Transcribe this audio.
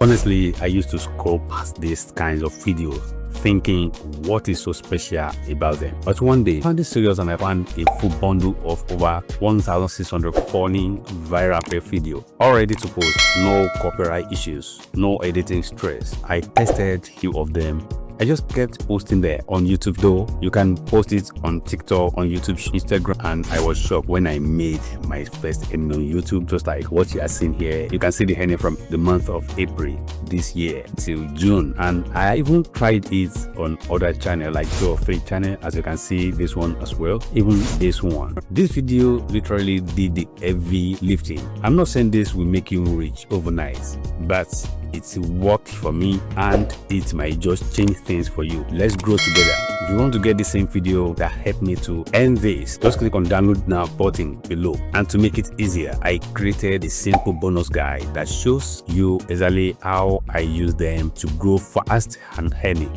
Honestly, I used to scroll past these kinds of videos thinking what is so special about them. But one day I found this serious and I found a full bundle of over 1,600 funny viral video all ready to post. No copyright issues, no editing stress. I tested few of them. I just kept posting there on YouTube, though you can post it on TikTok, on YouTube, Instagram, and I was shocked when I made my first earning on YouTube, just like what you are seeing here. You can see the earning from the month of April this year till June, and I even tried it on other channels like 2 or 3 channels, as you can see this one as well, even this one. This video literally did the heavy lifting. I'm not saying this will make you rich overnight, but it's worked for me and it might just change things for you. Let's grow together. If you want to get the same video that helped me to earn this, just click on download now button below. And to make it easier, I created a simple bonus guide that shows you exactly how I use them to grow fast and earning.